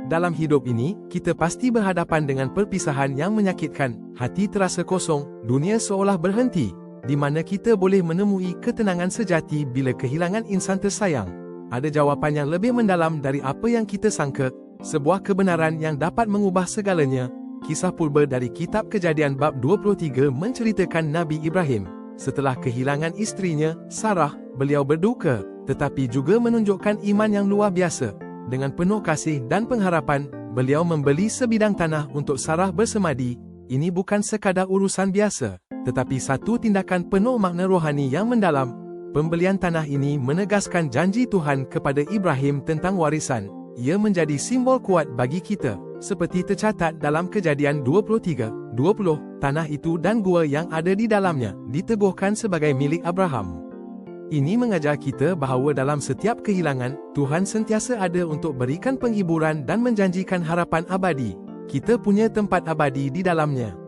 Dalam hidup ini, kita pasti berhadapan dengan perpisahan yang menyakitkan, hati terasa kosong, dunia seolah berhenti, di mana kita boleh menemui ketenangan sejati bila kehilangan insan tersayang. Ada jawapan yang lebih mendalam dari apa yang kita sangka, sebuah kebenaran yang dapat mengubah segalanya. Kisah purba dari kitab Kejadian bab 23 menceritakan Nabi Ibrahim. Setelah kehilangan isterinya, Sarah, beliau berduka, tetapi juga menunjukkan iman yang luar biasa. Dengan penuh kasih dan pengharapan, beliau membeli sebidang tanah untuk Sarah bersemadi. Ini bukan sekadar urusan biasa, tetapi satu tindakan penuh makna rohani yang mendalam. Pembelian tanah ini menegaskan janji Tuhan kepada Ibrahim tentang warisan. Ia menjadi simbol kuat bagi kita. Seperti tercatat dalam Kejadian 23:20, tanah itu dan gua yang ada di dalamnya diteguhkan sebagai milik Abraham. Ini mengajar kita bahawa dalam setiap kehilangan, Tuhan sentiasa ada untuk berikan penghiburan dan menjanjikan harapan abadi. Kita punya tempat abadi di dalamnya.